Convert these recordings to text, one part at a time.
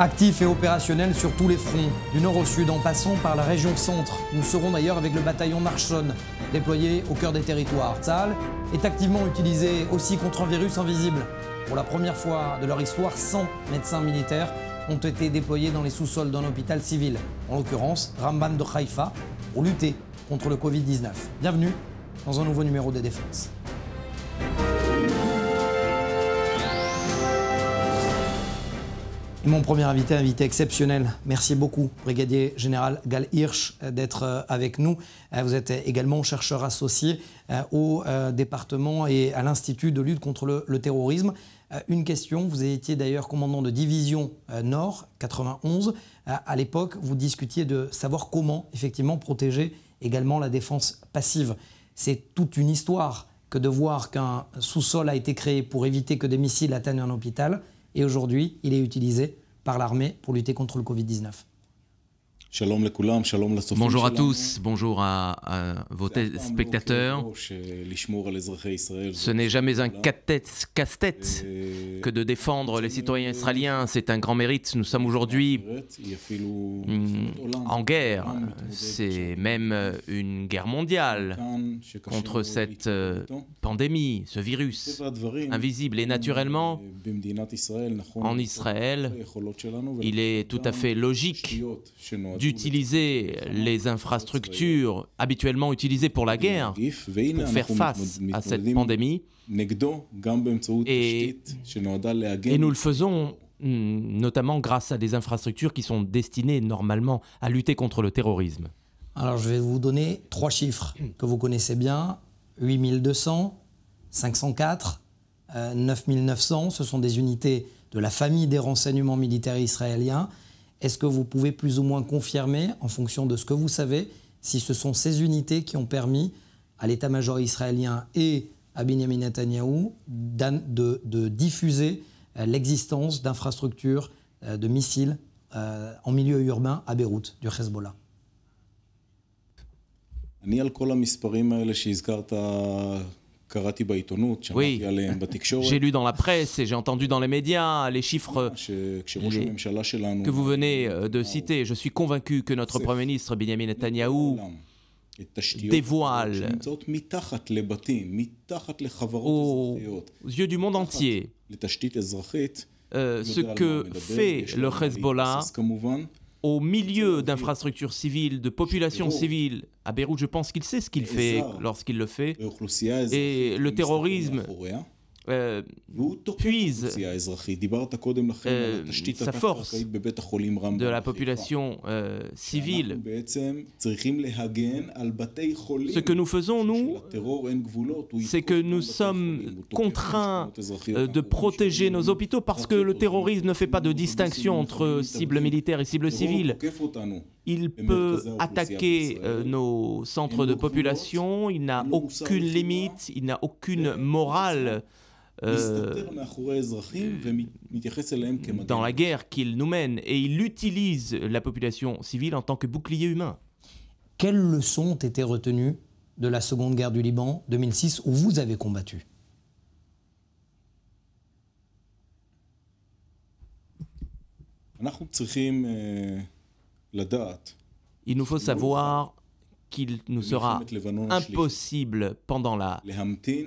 Actifs et opérationnels sur tous les fronts, du nord au sud en passant par la région centre. Nous serons d'ailleurs avec le bataillon Narshon, déployé au cœur des territoires. Tsahal est activement utilisé aussi contre un virus invisible. Pour la première fois de leur histoire, 100 médecins militaires ont été déployés dans les sous-sols d'un hôpital civil, en l'occurrence Rambam de Haïfa, pour lutter contre le Covid-19. Bienvenue dans un nouveau numéro des Défenses. Et mon premier invité exceptionnel. Merci beaucoup, brigadier général Gal Hirsch, d'être avec nous. Vous êtes également chercheur associé au département et à l'Institut de lutte contre le terrorisme. Une question, vous étiez d'ailleurs commandant de division Nord, 91. À l'époque, vous discutiez de savoir comment, effectivement, protéger également la défense passive. C'est toute une histoire que de voir qu'un sous-sol a été créé pour éviter que des missiles atteignent un hôpital. Et aujourd'hui, il est utilisé par l'armée pour lutter contre le Covid-19. Bonjour à tous, bonjour à vos spectateurs. Ce n'est jamais un casse-tête que de défendre les citoyens israéliens, c'est un grand mérite. Nous sommes aujourd'hui en guerre, c'est même une guerre mondiale contre cette pandémie, ce virus invisible. Et naturellement, en Israël, il est tout à fait logique d'utiliser les infrastructures habituellement utilisées pour la guerre pour faire face à cette pandémie. Et nous le faisons notamment grâce à des infrastructures qui sont destinées normalement à lutter contre le terrorisme. Alors je vais vous donner 3 chiffres que vous connaissez bien. 8200, 504, 9900, ce sont des unités de la famille des renseignements militaires israéliens. Est-ce que vous pouvez plus ou moins confirmer, en fonction de ce que vous savez, si ce sont ces unités qui ont permis à l'état-major israélien et à Benjamin Netanyahou de diffuser l'existence d'infrastructures de missiles en milieu urbain à Beyrouth, du Hezbollah? Oui, j'ai lu dans la presse et j'ai entendu dans les médias les chiffres que vous venez de citer. Je suis convaincu que notre Premier ministre Benjamin Netanyahou dévoile aux yeux du monde entier ce que fait le Hezbollah au milieu d'infrastructures civiles, de populations civiles. À Beyrouth, je pense qu'il sait ce qu'il fait lorsqu'il le fait. Et le terrorisme puise sa force de la population civile. Ce que nous faisons, nous, c'est que nous sommes contraints de protéger nos hôpitaux parce que le terrorisme ne fait pas de distinction entre cibles militaires et cibles civiles. Il peut attaquer nos centres de population, il n'a aucune limite, il n'a aucune morale dans la guerre qu'il nous mène, et il utilise la population civile en tant que bouclier humain. Quelles leçons ont été retenues de la Seconde Guerre du Liban 2006 où vous avez combattu? Il nous faut savoir qu'il nous sera impossible pendant la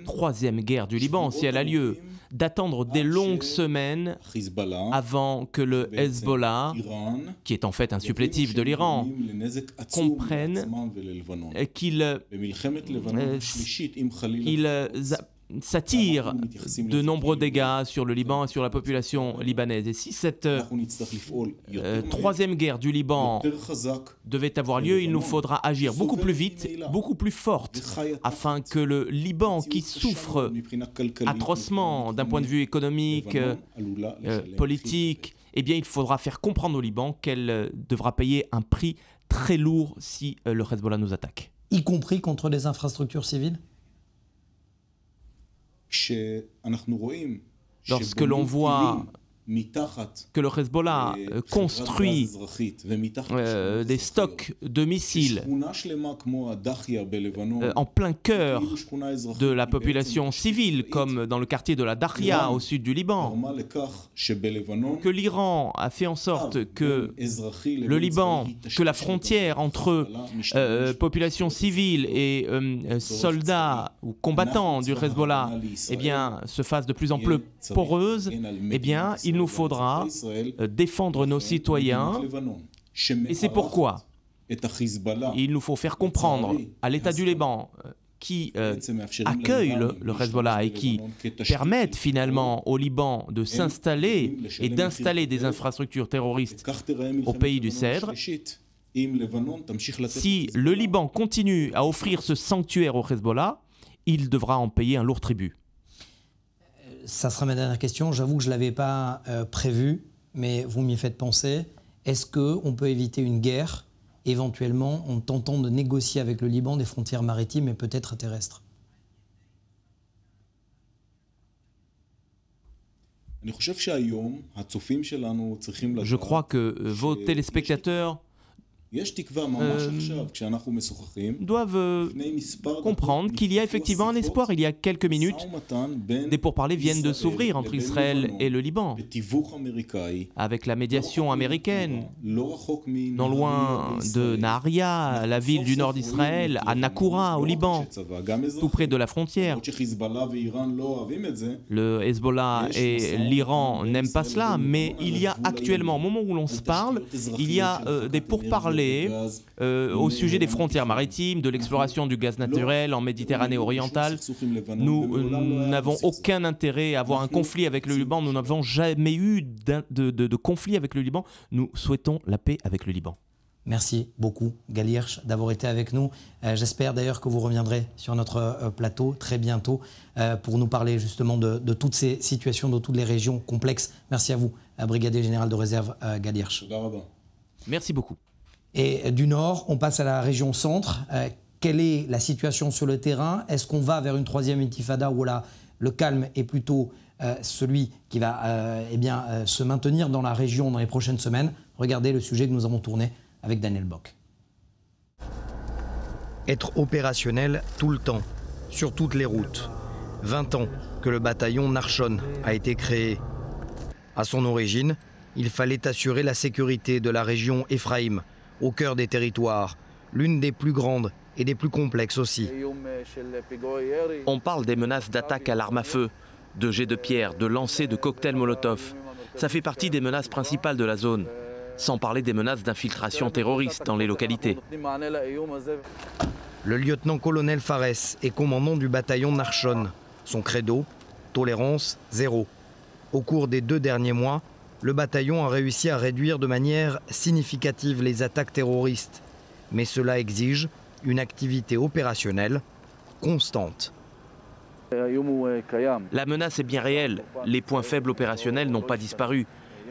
troisième guerre du Liban, si elle a lieu, d'attendre des longues semaines avant que le Hezbollah, qui est en fait un supplétif de l'Iran, comprenne qu'il s'attire de nombreux dégâts sur le Liban et sur la population libanaise. Et si cette troisième guerre du Liban devait avoir lieu, il nous faudra agir beaucoup plus vite, beaucoup plus forte, afin que le Liban, qui souffre atrocement d'un point de vue économique, politique, eh bien, il faudra faire comprendre au Liban qu'elle devra payer un prix très lourd si le Hezbollah nous attaque. Y compris contre les infrastructures civiles? Lorsque l'on voit que le Hezbollah construit des stocks de missiles en plein cœur de la population civile, comme dans le quartier de la Dakhia au sud du Liban, que l'Iran a fait en sorte que le Liban, que la frontière entre population civile et soldats ou combattants du Hezbollah eh bien, se fasse de plus en plus poreuse, eh bien, il nous faudra défendre nos citoyens. Et c'est pourquoi il nous faut faire comprendre à l'État du Liban qui accueille le Hezbollah et qui permettent finalement au Liban de s'installer et d'installer des infrastructures terroristes au pays du Cèdre. Si le Liban continue à offrir ce sanctuaire au Hezbollah, il devra en payer un lourd tribut. Ça sera ma dernière question. J'avoue que je ne l'avais pas prévu, mais vous m'y faites penser. Est-ce qu'on peut éviter une guerre, éventuellement, en tentant de négocier avec le Liban des frontières maritimes et peut-être terrestres? Je crois que vos téléspectateurs doivent comprendre qu'il y a effectivement un espoir. Il y a quelques minutes, des pourparlers viennent de s'ouvrir entre Israël et le Liban, avec la médiation américaine, non loin de Naharia, la ville du nord d'Israël, à Nakoura, au Liban, tout près de la frontière. Le Hezbollah et l'Iran n'aiment pas cela, mais il y a actuellement, au moment où l'on se parle, il y a des pourparlers au sujet des frontières maritimes, de l'exploration du gaz naturel en Méditerranée orientale. Nous n'avons aucun intérêt à avoir un conflit avec le Liban. Nous n'avons jamais eu de conflit avec le Liban. Nous souhaitons la paix avec le Liban. Merci beaucoup, Gal Hirsh, d'avoir été avec nous. J'espère d'ailleurs que vous reviendrez sur notre plateau très bientôt pour nous parler justement de toutes ces situations, de toutes les régions complexes. Merci à vous, brigadier général de réserve Gal Hirsh. Merci beaucoup. Et du nord, on passe à la région centre. Quelle est la situation sur le terrain? Est-ce qu'on va vers une troisième intifada où là, le calme est plutôt celui qui va se maintenir dans la région dans les prochaines semaines? Regardez le sujet que nous avons tourné avec Daniel Bock. Être opérationnel tout le temps, sur toutes les routes. 20 ans que le bataillon Nachshon a été créé. À son origine, il fallait assurer la sécurité de la région Ephraïm, au cœur des territoires, l'une des plus grandes et des plus complexes aussi. On parle des menaces d'attaque à l'arme à feu, de jets de pierre, de lancers de cocktails Molotov. Ça fait partie des menaces principales de la zone, sans parler des menaces d'infiltration terroriste dans les localités. Le lieutenant-colonel Fares est commandant du bataillon Nachshon. Son credo, tolérance zéro. Au cours des 2 derniers mois, le bataillon a réussi à réduire de manière significative les attaques terroristes. Mais cela exige une activité opérationnelle constante. La menace est bien réelle. Les points faibles opérationnels n'ont pas disparu.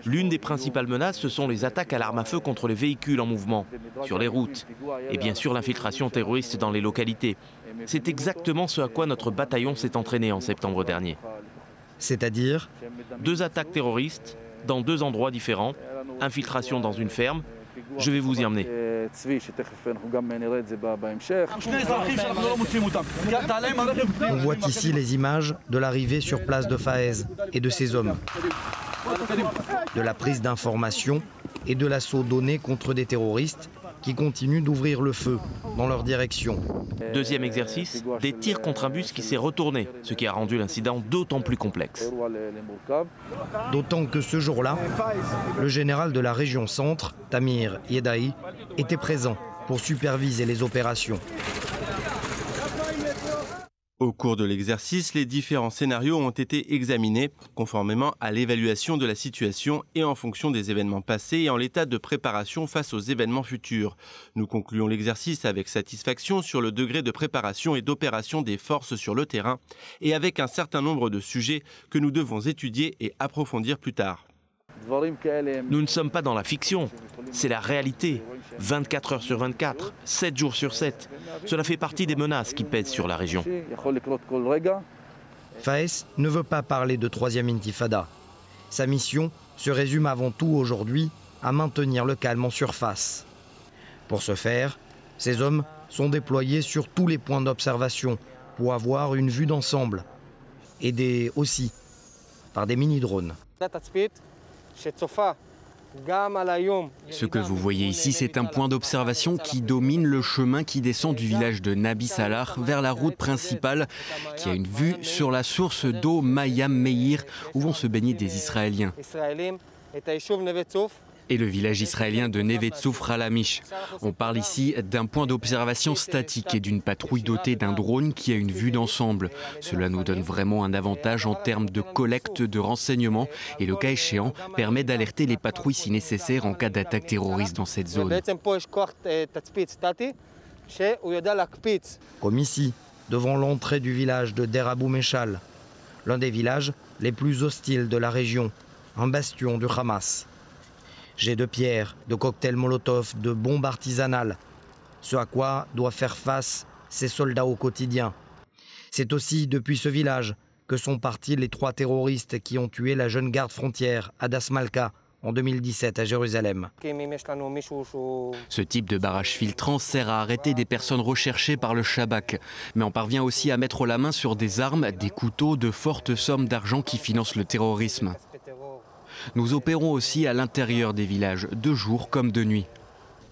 L'une des principales menaces, ce sont les attaques à l'arme à feu contre les véhicules en mouvement, sur les routes, et bien sûr l'infiltration terroriste dans les localités. C'est exactement ce à quoi notre bataillon s'est entraîné en septembre dernier. C'est-à-dire 2 attaques terroristes dans 2 endroits différents, infiltration dans une ferme. Je vais vous y emmener. On voit ici les images de l'arrivée sur place de Faiz et de ses hommes, de la prise d'informations et de l'assaut donné contre des terroristes qui continuent d'ouvrir le feu dans leur direction. Deuxième exercice, des tirs contre un bus qui s'est retourné, ce qui a rendu l'incident d'autant plus complexe. D'autant que ce jour-là, le général de la région centre, Tamir Yedaï, était présent pour superviser les opérations. Au cours de l'exercice, les différents scénarios ont été examinés conformément à l'évaluation de la situation et en fonction des événements passés et en l'état de préparation face aux événements futurs. Nous concluons l'exercice avec satisfaction sur le degré de préparation et d'opération des forces sur le terrain et avec un certain nombre de sujets que nous devons étudier et approfondir plus tard. Nous ne sommes pas dans la fiction, c'est la réalité. 24 heures sur 24, 7 jours sur 7. Cela fait partie des menaces qui pèsent sur la région. Faes ne veut pas parler de troisième intifada. Sa mission se résume avant tout aujourd'hui à maintenir le calme en surface. Pour ce faire, ces hommes sont déployés sur tous les points d'observation pour avoir une vue d'ensemble, aidés aussi par des mini-drones. Ce que vous voyez ici, c'est un point d'observation qui domine le chemin qui descend du village de Nabi Salah vers la route principale qui a une vue sur la source d'eau Mayam Meir où vont se baigner des Israéliens. Et le village israélien de Neve Tzouf Halamish. On parle ici d'un point d'observation statique et d'une patrouille dotée d'un drone qui a une vue d'ensemble. Cela nous donne vraiment un avantage en termes de collecte de renseignements et le cas échéant permet d'alerter les patrouilles si nécessaire en cas d'attaque terroriste dans cette zone. Comme ici, devant l'entrée du village de Der Abou Meshal, l'un des villages les plus hostiles de la région, un bastion du Hamas. Jets de pierre, de cocktails Molotov, de bombes artisanales, ce à quoi doivent faire face ces soldats au quotidien. C'est aussi depuis ce village que sont partis les 3 terroristes qui ont tué la jeune garde frontière Hadas Malka en 2017 à Jérusalem. Ce type de barrage filtrant sert à arrêter des personnes recherchées par le Shabak, mais on parvient aussi à mettre la main sur des armes, des couteaux, de fortes sommes d'argent qui financent le terrorisme. Nous opérons aussi à l'intérieur des villages, de jour comme de nuit.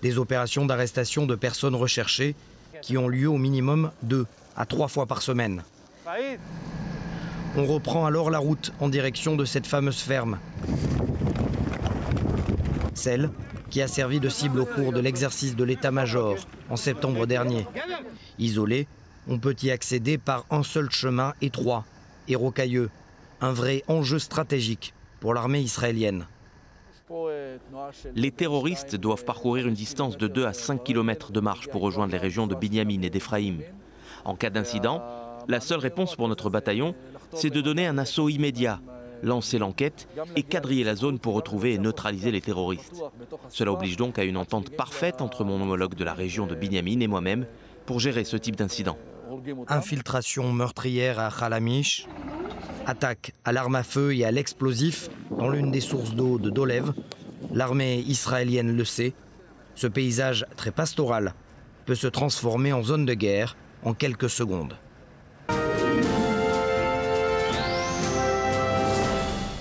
Des opérations d'arrestation de personnes recherchées qui ont lieu au minimum 2 à 3 fois par semaine. On reprend alors la route en direction de cette fameuse ferme. Celle qui a servi de cible au cours de l'exercice de l'état-major en septembre dernier. Isolée, on peut y accéder par un seul chemin étroit et rocailleux. Un vrai enjeu stratégique pour l'armée israélienne. Les terroristes doivent parcourir une distance de 2 à 5 km de marche pour rejoindre les régions de Binyamin et d'Ephraïm. En cas d'incident, la seule réponse pour notre bataillon, c'est de donner un assaut immédiat, lancer l'enquête et quadriller la zone pour retrouver et neutraliser les terroristes. Cela oblige donc à une entente parfaite entre mon homologue de la région de Binyamin et moi-même pour gérer ce type d'incident. Infiltration meurtrière à Halamish, attaque à l'arme à feu et à l'explosif dans l'une des sources d'eau de Dolev. L'armée israélienne le sait. Ce paysage très pastoral peut se transformer en zone de guerre en quelques secondes.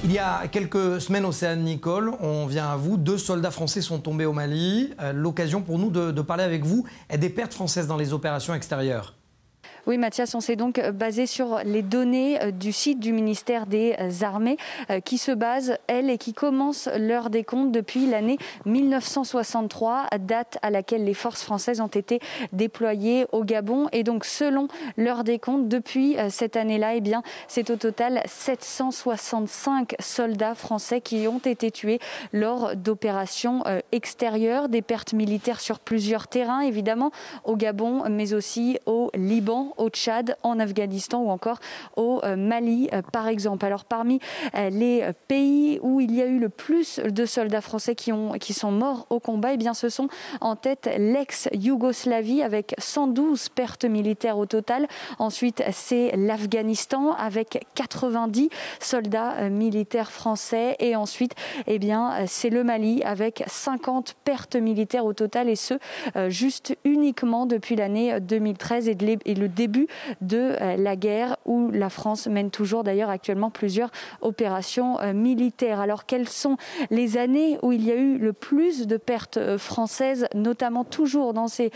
Il y a quelques semaines, Océane Nicole, on vient à vous. 2 soldats français sont tombés au Mali. L'occasion pour nous de parler avec vous des pertes françaises dans les opérations extérieures. Oui, Mathias, on s'est donc basé sur les données du site du ministère des Armées qui se base, elles, et qui commence leur décompte depuis l'année 1963, date à laquelle les forces françaises ont été déployées au Gabon. Et donc, selon leur décompte, depuis cette année-là, eh bien, c'est au total 765 soldats français qui ont été tués lors d'opérations extérieures, des pertes militaires sur plusieurs terrains, évidemment, au Gabon, mais aussi au Liban, au Tchad, en Afghanistan ou encore au Mali, par exemple. Alors, parmi les pays où il y a eu le plus de soldats français qui sont morts au combat, eh bien, ce sont en tête l'ex-Yougoslavie avec 112 pertes militaires au total. Ensuite, c'est l'Afghanistan avec 90 soldats militaires français. Et ensuite, eh bien, c'est le Mali avec 50 pertes militaires au total, et ce, juste uniquement depuis l'année 2013 et le début de la guerre, où la France mène toujours d'ailleurs actuellement plusieurs opérations militaires. Alors, quelles sont les années où il y a eu le plus de pertes françaises, notamment toujours dans ces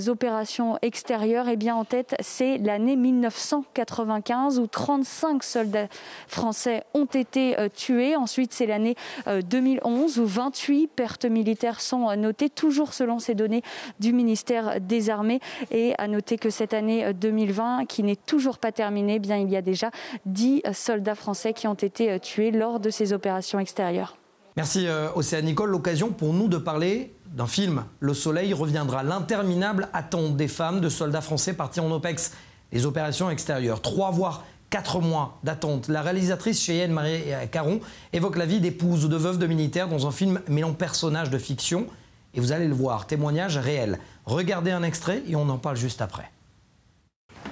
opérations extérieures? Eh bien, en tête, c'est l'année 1995 où 35 soldats français ont été tués. Ensuite, c'est l'année 2011 où 28 pertes militaires sont notées, toujours selon ces données du ministère des Armées. Et à noter que cette année 2020, qui n'est toujours pas terminée, eh bien, il y a déjà 10 soldats français qui ont été tués lors de ces opérations extérieures. Merci Océane Nicole. L'occasion pour nous de parler d'un film. Le soleil reviendra. L'interminable attente des femmes de soldats français partis en OPEX. Les opérations extérieures. 3 voire 4 mois d'attente. La réalisatrice Cheyenne Marie Caron évoque la vie d'épouse ou de veuve de militaires dans un film mêlant personnages de fiction. Et vous allez le voir, témoignage réel. Regardez un extrait et on en parle juste après.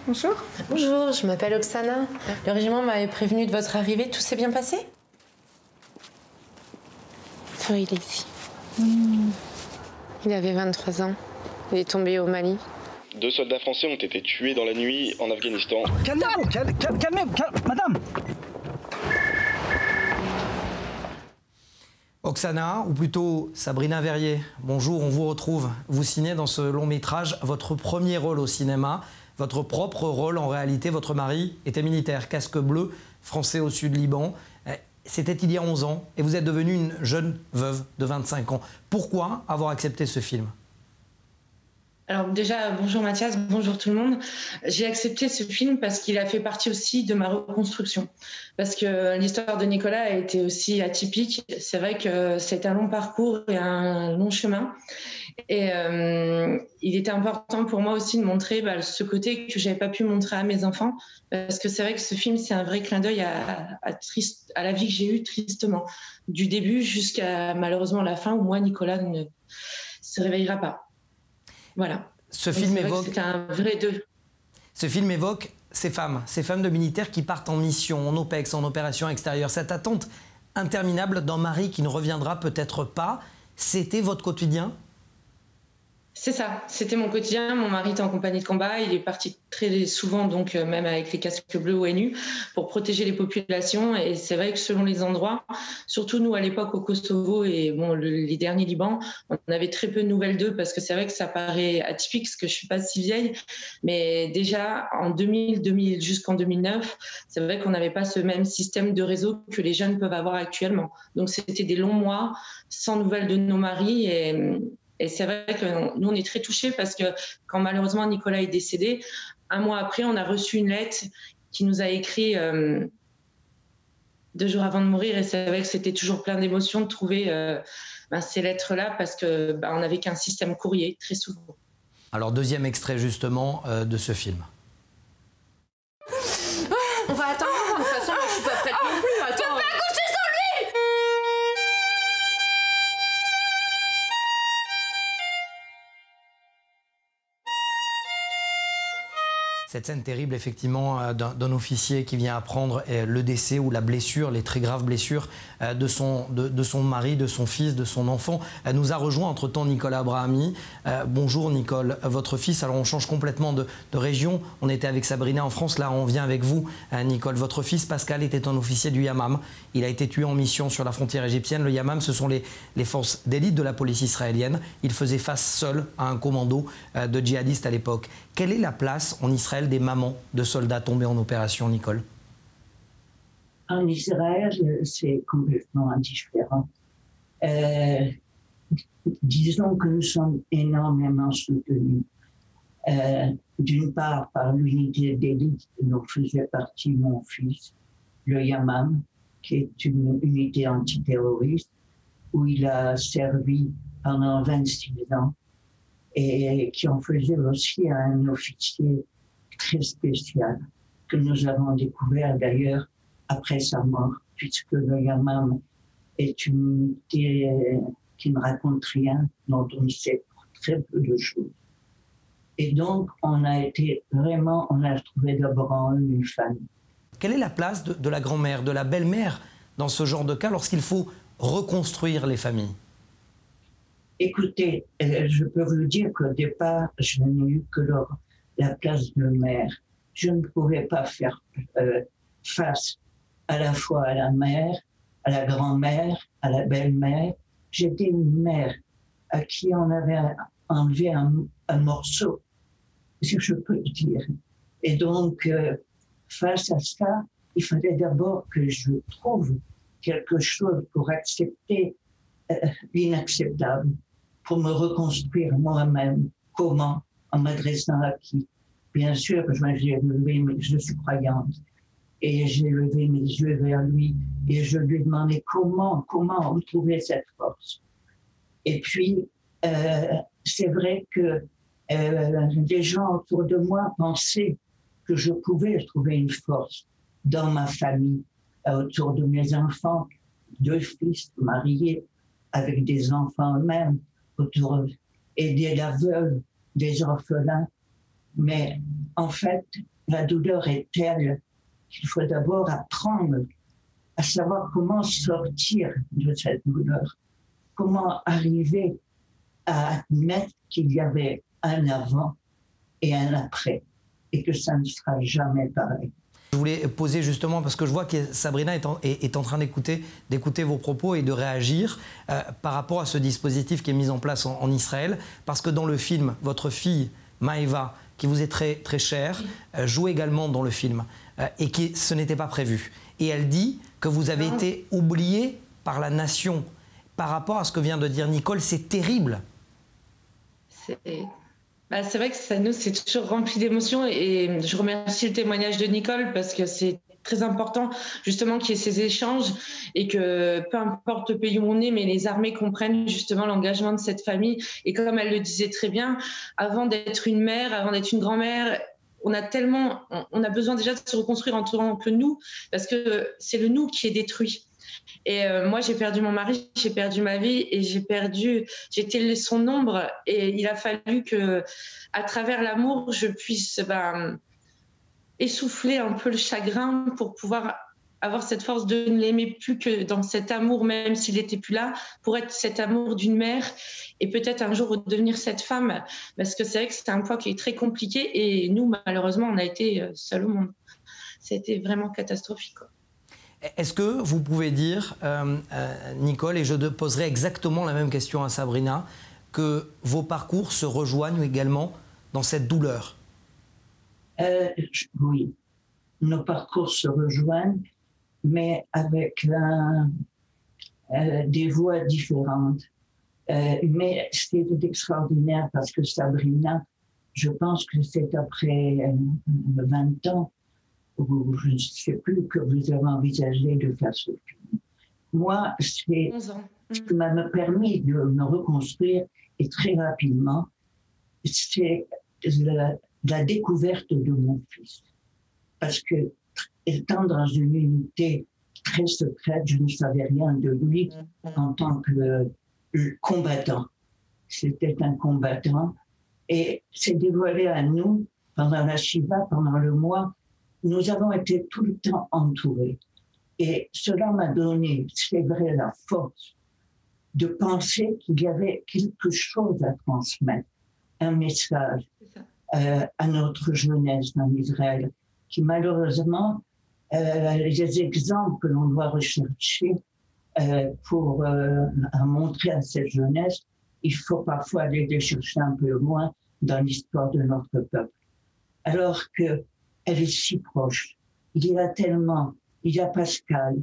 Bonjour. Bonjour, je m'appelle Oksana. Le régiment m'avait prévenu de votre arrivée, tout s'est bien passé? Oui, il est ici. Il avait 23 ans. Il est tombé au Mali. 2 soldats français ont été tués dans la nuit en Afghanistan. Calmez-vous, calmez-vous, madame. Oksana, ou plutôt Sabrina Verrier, bonjour, on vous retrouve. Vous signez dans ce long métrage votre premier rôle au cinéma, votre propre rôle en réalité. Votre mari était militaire, casque bleu, français au sud Liban. C'était il y a 11 ans et vous êtes devenue une jeune veuve de 25 ans. Pourquoi avoir accepté ce film ? Alors déjà, bonjour Mathias, bonjour tout le monde. J'ai accepté ce film parce qu'il a fait partie aussi de ma reconstruction. Parce que l'histoire de Nicolas a été aussi atypique. C'est vrai que c'est un long parcours et un long chemin. Et il était important pour moi aussi de montrer ce côté que je n'avais pas pu montrer à mes enfants. Parce que c'est vrai que ce film, c'est un vrai clin d'œil à la vie que j'ai eue tristement. Du début jusqu'à malheureusement la fin où moi, Nicolas ne se réveillera pas. Voilà. Ce film évoque. C'était un vrai deux. Ce film évoque ces femmes de militaires qui partent en mission, en OPEX, en opération extérieure. Cette attente interminable d'un mari qui ne reviendra peut-être pas, c'était votre quotidien ? C'est ça, c'était mon quotidien. Mon mari était en compagnie de combat, il est parti très souvent, donc même avec les casques bleus ONU, pour protéger les populations. Et c'est vrai que selon les endroits, surtout nous à l'époque au Kosovo et les derniers Libans, on avait très peu de nouvelles d'eux parce que c'est vrai que ça paraît atypique parce que je suis pas si vieille, mais déjà en 2000 jusqu'en 2009, c'est vrai qu'on n'avait pas ce même système de réseau que les jeunes peuvent avoir actuellement. Donc c'était des longs mois sans nouvelles de nos maris et c'est vrai que nous, on est très touchés parce que quand malheureusement Nicolas est décédé, un mois après, on a reçu une lettre qui nous a écrit 2 jours avant de mourir. Et c'est vrai que c'était toujours plein d'émotions de trouver ces lettres-là parce qu'on n'avait qu'un système courrier, très souvent. Alors, deuxième extrait justement de ce film. On va attendre, de toute façon, je suis pas prête non plus. Attends. Je peux pas coucher sans lui. Cette scène terrible, effectivement, d'un officier qui vient apprendre le décès ou la blessure, les très graves blessures de son mari, de son fils, de son enfant, nous a rejoint entre-temps Nicolas Abrahami. Bonjour Nicole, votre fils, alors on change complètement de région. On était avec Sabrina en France, là on vient avec vous Nicole. Votre fils Pascal était un officier du Yamam. Il a été tué en mission sur la frontière égyptienne. Le Yamam, ce sont les forces d'élite de la police israélienne. Il faisait face seul à un commando de djihadistes à l'époque. Quelle est la place en Israël des mamans de soldats tombés en opération, Nicole? En Israël, c'est complètement indifférent. Disons que nous sommes énormément soutenus. D'une part, par l'unité d'élite dont faisait partie mon fils, le Yamam, qui est une unité antiterroriste, où il a servi pendant 26 ans, et qui en faisait aussi un officier très spécial, que nous avons découvert d'ailleurs après sa mort, puisque le Yamam est une unité qui ne raconte rien, dont on sait très peu de choses. Et donc, on a trouvé d'abord en eux une famille. Quelle est la place de la grand-mère, de la belle-mère dans ce genre de cas lorsqu'il faut reconstruire les familles? Écoutez, je peux vous dire qu'au départ, je n'ai eu que la place de mère. Je ne pouvais pas faire face à la fois à la mère, à la grand-mère, à la belle-mère. J'étais une mère à qui on avait enlevé un morceau, si je peux le dire. Et donc, face à ça, il fallait d'abord que je trouve quelque chose pour accepter l'inacceptable, pour me reconstruire moi-même. Comment? En m'adressant à qui? Bien sûr, je suis croyante, et j'ai levé mes yeux vers lui, et je lui ai demandé comment retrouver cette force. Et puis, c'est vrai que les gens autour de moi pensaient que je pouvais trouver une force dans ma famille, autour de mes enfants, 2 fils mariés, avec des enfants eux-mêmes, autour aider la veuve, des orphelins. Mais en fait, la douleur est telle qu'il faut d'abord apprendre à savoir comment sortir de cette douleur. comment arriver à admettre qu'il y avait un avant et un après, et que ça ne sera jamais pareil. Je voulais poser justement, parce que je vois que Sabrina est en train d'écouter vos propos et de réagir par rapport à ce dispositif qui est mis en place en Israël, parce que dans le film, votre fille, Maëva, qui vous est très, très chère, joue également dans le film, et ce n'était pas prévu. Et elle dit que vous avez été oublié par la nation. Par rapport à ce que vient de dire Nicole, c'est terrible. C'est vrai que ça, nous, c'est toujours rempli d'émotions et je remercie le témoignage de Nicole parce que c'est très important justement qu'il y ait ces échanges et que peu importe le pays où on est, mais les armées comprennent justement l'engagement de cette famille. Et comme elle le disait très bien, avant d'être une mère, avant d'être une grand-mère, on a besoin déjà de se reconstruire en tant que nous parce que c'est le nous qui est détruit. Et moi, j'ai perdu mon mari, j'ai perdu ma vie et j'étais son ombre. Et il a fallu que, à travers l'amour, je puisse essouffler un peu le chagrin pour pouvoir avoir cette force de ne l'aimer plus que dans cet amour, même s'il n'était plus là, pour être cet amour d'une mère et peut-être un jour devenir cette femme. Parce que c'est vrai que c'est un poids qui est très compliqué et nous, malheureusement, on a été seuls au monde. C'était vraiment catastrophique, quoi. Est-ce que vous pouvez dire, Nicole, et je poserai exactement la même question à Sabrina, que vos parcours se rejoignent également dans cette douleur? Oui, nos parcours se rejoignent, mais avec des voies différentes. Mais c'était extraordinaire parce que Sabrina, je pense que c'est après 20 ans, ou je ne sais plus, que vous avez envisagé de faire ce film. Moi, c'est ce qui m'a permis de me reconstruire et très rapidement, c'est la découverte de mon fils. Parce que, étant dans une unité très secrète, je ne savais rien de lui en tant que combattant. C'était un combattant et c'est dévoilé à nous pendant la Shiva, pendant le mois. Nous avons été tout le temps entourés. Et cela m'a donné, c'est vrai, la force de penser qu'il y avait quelque chose à transmettre, un message à notre jeunesse en Israël, qui malheureusement, les exemples que l'on doit rechercher pour montrer à cette jeunesse, il faut parfois aller les chercher un peu loin dans l'histoire de notre peuple. Alors que elle est si proche. Il y a tellement, il y a Pascal,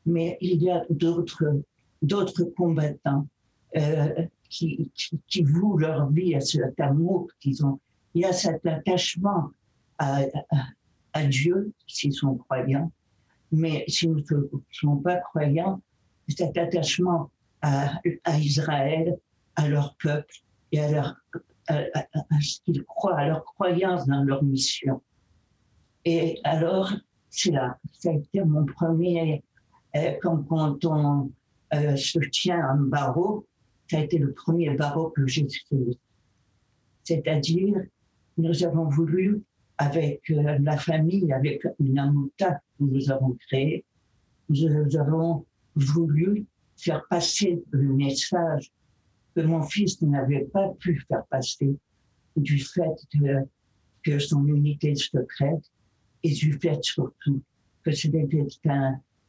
mais il y a d'autres combattants qui vouent leur vie à cet amour qu'ils ont. Il y a cet attachement à Dieu, s'ils sont croyants, mais s'ils ne sont pas croyants, cet attachement à Israël, à leur peuple et à ce qu'ils croient, à leur croyance dans leur mission. Et alors, c'est là, ça a été mon premier, comme quand on se tient à un barreau, ça a été le premier barreau que j'ai fait. C'est-à-dire, nous avons voulu, avec la famille, avec une amouta que nous avons créée, nous avons voulu faire passer le message que mon fils n'avait pas pu faire passer du fait que son unité secrète et du fait surtout que c'était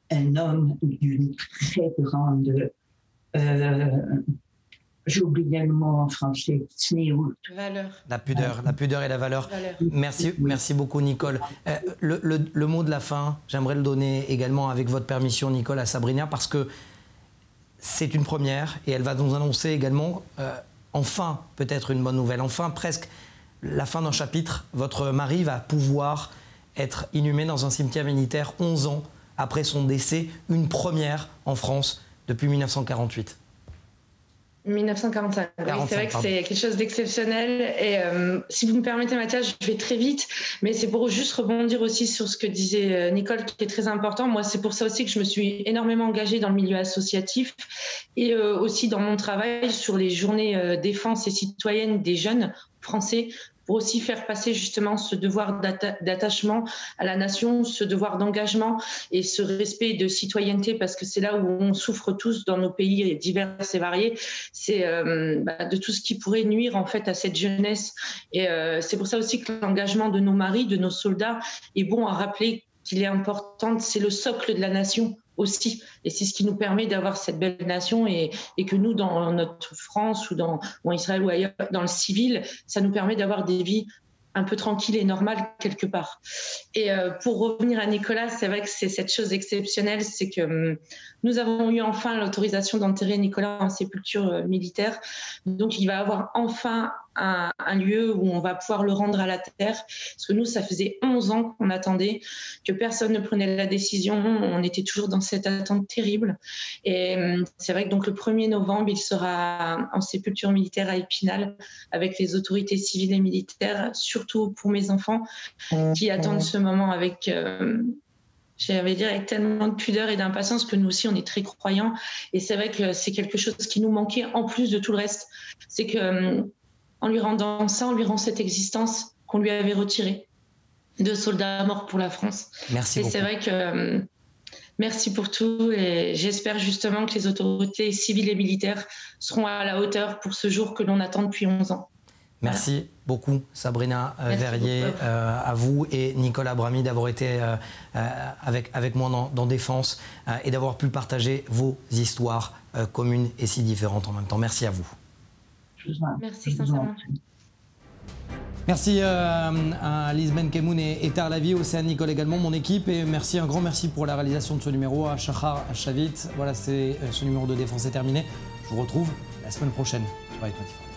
un homme d'une très grande, j'ai oublié le mot en français, valeur. La pudeur et la valeur. Merci beaucoup Nicole. Le mot de la fin, j'aimerais le donner également avec votre permission Nicole à Sabrina parce que c'est une première et elle va nous annoncer également enfin peut-être une bonne nouvelle, enfin presque la fin d'un chapitre. Votre mari va pouvoir être inhumé dans un cimetière militaire 11 ans après son décès, une première en France depuis 1948. 1945. Oui, c'est vrai que c'est quelque chose d'exceptionnel. Et si vous me permettez, Mathias, je vais très vite, mais c'est pour juste rebondir aussi sur ce que disait Nicole, qui est très important. Moi, c'est pour ça aussi que je me suis énormément engagée dans le milieu associatif et aussi dans mon travail sur les journées défense et citoyenne des jeunes français pour aussi faire passer justement ce devoir d'attachement à la nation, ce devoir d'engagement et ce respect de citoyenneté, parce que c'est là où on souffre tous dans nos pays divers et variés, c'est de tout ce qui pourrait nuire en fait à cette jeunesse. Et c'est pour ça aussi que l'engagement de nos maris, de nos soldats, est bon à rappeler qu'il est important, c'est le socle de la nation aussi. Et c'est ce qui nous permet d'avoir cette belle nation et que nous, dans notre France ou en Israël ou ailleurs, dans le civil, ça nous permet d'avoir des vies un peu tranquilles et normales quelque part. Et pour revenir à Nicolas, c'est vrai que c'est cette chose exceptionnelle, c'est que nous avons eu enfin l'autorisation d'enterrer Nicolas en sépulture militaire. Donc il va avoir enfin un lieu où on va pouvoir le rendre à la terre. Parce que nous, ça faisait 11 ans qu'on attendait, que personne ne prenait la décision. On était toujours dans cette attente terrible. Et c'est vrai que donc le 1er novembre, il sera en sépulture militaire à Épinal avec les autorités civiles et militaires, surtout pour mes enfants qui attendent ce moment avec... j'allais dire avec tellement de pudeur et d'impatience, que nous aussi on est très croyants, et c'est vrai que c'est quelque chose qui nous manquait en plus de tout le reste. C'est que en lui rendant ça, on lui rend cette existence qu'on lui avait retirée de soldats morts pour la France. Merci et beaucoup. C'est vrai que merci pour tout, et j'espère justement que les autorités civiles et militaires seront à la hauteur pour ce jour que l'on attend depuis 11 ans. Merci beaucoup Sabrina Verrier, à vous et Nicolas Brahmi d'avoir été avec moi dans Défense et d'avoir pu partager vos histoires communes et si différentes en même temps. Merci à vous. Merci sincèrement. Merci à Lise Benkemoun et Tarlavi, Océane Nicole également, mon équipe, et merci, un grand merci pour la réalisation de ce numéro à Shahar Shavit. Voilà, ce numéro de Défense est terminé. Je vous retrouve la semaine prochaine sur i24.